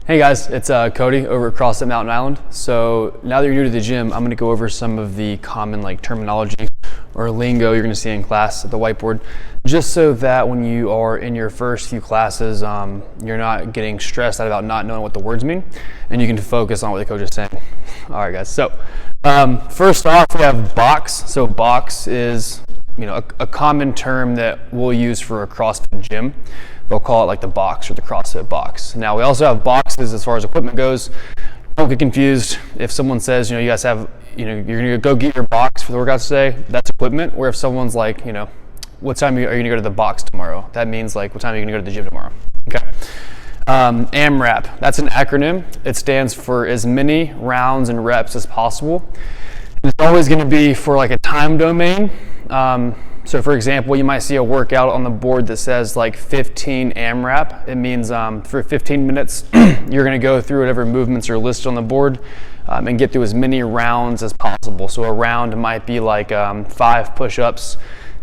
Hey guys, it's Coty over at CrossFit Mountain Island. So now that you're new to the gym, I'm going to go over some of the common terminology or lingo you're going to see in class at the whiteboard, just so that when you are in your first few classes, you're not getting stressed out about not knowing what the words mean, and you can focus on what the coach is saying. All right, guys. So first off, we have box. So box is a common term that we'll use for a CrossFit gym. They'll call it the box or the CrossFit box. Now we also have boxes as far as equipment goes. Don't get confused if someone says, you guys have, you're gonna go get your box for the workout today, that's equipment. Or if someone's like, what time are you gonna go to the box tomorrow? That means what time are you gonna go to the gym tomorrow? Okay. Amrap, that's an acronym. It stands for as many rounds and reps as possible. It's always gonna be for a time domain. So for example, you might see a workout on the board that says 15 AMRAP. It means for 15 minutes, you're gonna go through whatever movements are listed on the board and get through as many rounds as possible. So a round might be 5 push-ups,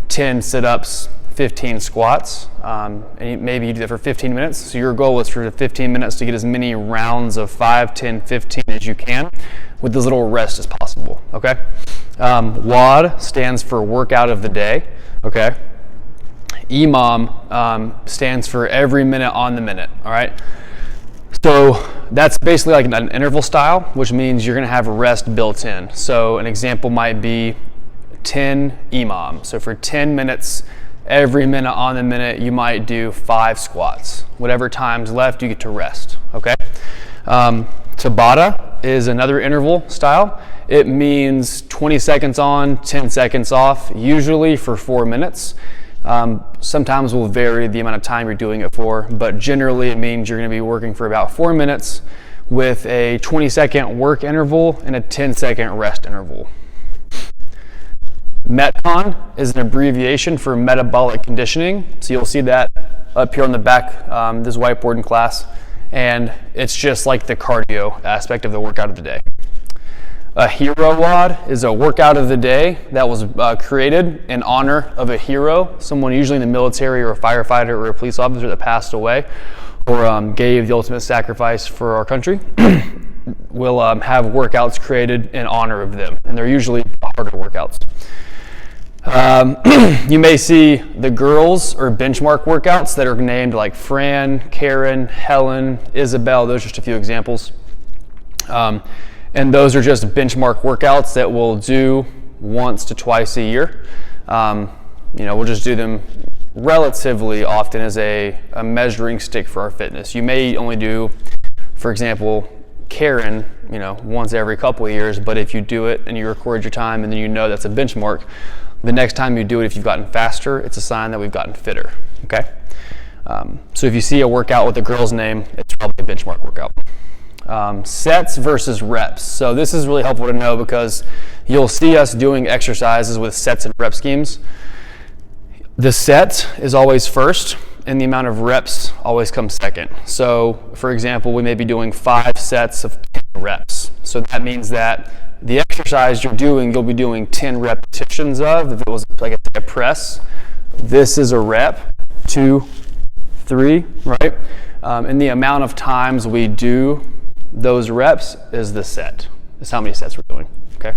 10 sit-ups, 15 squats, and maybe you do that for 15 minutes. So your goal is for the 15 minutes to get as many rounds of 5, 10, 15 as you can with as little rest as possible, okay? WOD stands for workout of the day, okay? EMOM stands for every minute on the minute, all right? So that's basically an interval style, which means you're gonna have rest built in. So an example might be 10 EMOM. So for 10 minutes, every minute on the minute, you might do 5 squats. Whatever time's left, you get to rest, okay? Tabata is another interval style. It means 20 seconds on, 10 seconds off, usually for 4 minutes. Sometimes will vary the amount of time you're doing it for, but generally it means you're gonna be working for about 4 minutes with a 20-second work interval and a 10-second rest interval. Metcon is an abbreviation for metabolic conditioning. So you'll see that up here on the back, this whiteboard in class. And it's just like the cardio aspect of the workout of the day. A hero WOD is a workout of the day that was created in honor of a hero, someone usually in the military or a firefighter or a police officer that passed away or gave the ultimate sacrifice for our country. We'll have workouts created in honor of them, and they're usually harder workouts. You may see the girls or benchmark workouts that are named Fran, Karen, Helen, Isabel. Those are just a few examples. And those are just benchmark workouts that we'll do once to twice a year. We'll just do them relatively often as a measuring stick for our fitness. You may only do, for example, Karen, once every couple of years, but if you do it and you record your time and then that's a benchmark, the next time you do it, if you've gotten faster, it's a sign that we've gotten fitter, okay? So if you see a workout with a girl's name, it's probably a benchmark workout. Sets versus reps. So this is really helpful to know because you'll see us doing exercises with sets and rep schemes. The set is always first, and the amount of reps always comes second. So for example, we may be doing 5 sets of 10 reps. So that means that the exercise you're doing, you'll be doing 10 repetitions of. If it was a press, this is a rep, 2, 3, right? And the amount of times we do those reps is the set. Is how many sets we're doing, okay?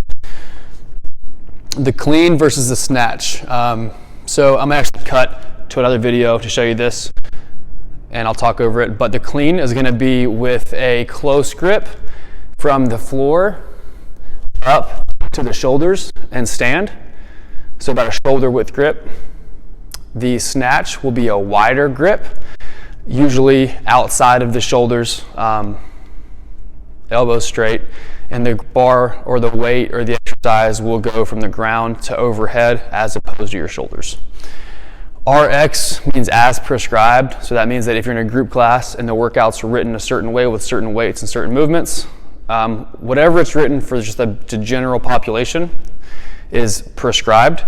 The clean versus the snatch. So I'm gonna actually cut to another video to show you this, and I'll talk over it. But the clean is gonna be with a close grip from the floor up to the shoulders and stand. So about a shoulder width grip. The snatch will be a wider grip, usually outside of the shoulders, elbows straight, and the bar or the weight or the exercise will go from the ground to overhead as opposed to your shoulders. RX means as prescribed, so that means that if you're in a group class and the workout's written a certain way with certain weights and certain movements, whatever it's written for just the general population is prescribed,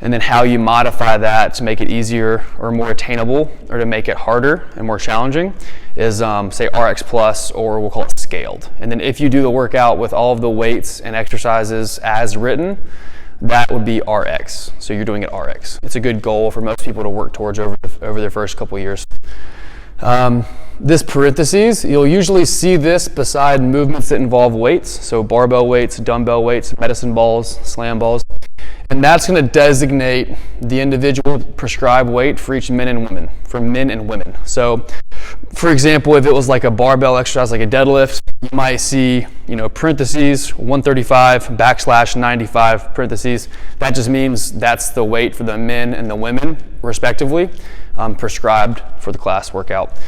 and then how you modify that to make it easier or more attainable or to make it harder and more challenging is say RX plus, or we'll call it scaled. And then if you do the workout with all of the weights and exercises as written, that would be RX. So you're doing it RX. It's a good goal for most people to work towards over their first couple of years. This parentheses, you'll usually see this beside movements that involve weights, so barbell weights, dumbbell weights, medicine balls, slam balls, and that's going to designate the individual prescribed weight for each men and women, for men and women. So, for example, if it was like a barbell exercise, like a deadlift, you might see, parentheses 135 / 95 parentheses. That just means that's the weight for the men and the women, respectively, prescribed for the class workout.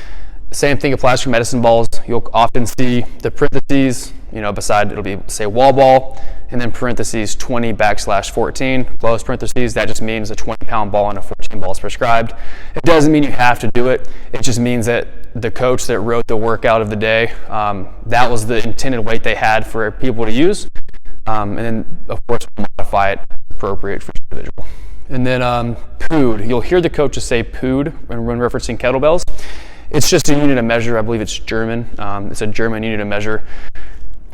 Same thing applies for medicine balls. You'll often see the parentheses, beside it'll be, say, wall ball, and then parentheses 20 / 14, close parentheses. That just means a 20-pound ball and a 14 ball is prescribed. It doesn't mean you have to do it. It just means that the coach that wrote the workout of the day, that was the intended weight they had for people to use. And then, of course, we'll modify it appropriate for each individual. And then POOD. You'll hear the coaches say POOD when referencing kettlebells. It's just a unit of measure. I believe it's German. It's a German unit of measure.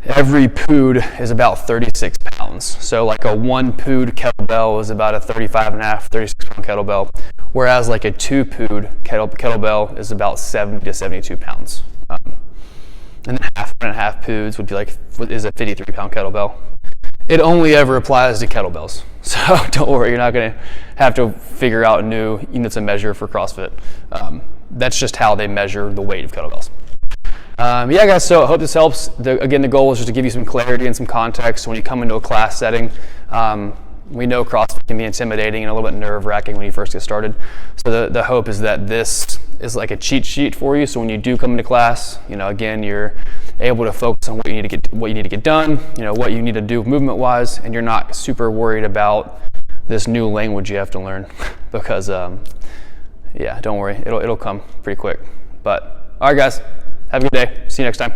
Every POOD is about 36 pounds. So like a 1 POOD kettlebell is about a 35.5, 36 pound kettlebell, whereas like a 2 POOD kettlebell is about 70 to 72 pounds. And then 1.5 POODs would be is a 53 pound kettlebell. It only ever applies to kettlebells. So don't worry, you're not going to have to figure out new units of measure for CrossFit. That's just how they measure the weight of kettlebells. Yeah, guys, so I hope this helps. Again, the goal is just to give you some clarity and some context when you come into a class setting. We know CrossFit can be intimidating and a little bit nerve-wracking when you first get started. So the hope is that this is like a cheat sheet for you. So when you do come into class, again, you're able to focus on what you need to get done, what you need to do movement-wise, and you're not super worried about this new language you have to learn because, yeah, don't worry, it'll come pretty quick. But all right, guys, have a good day. See you next time.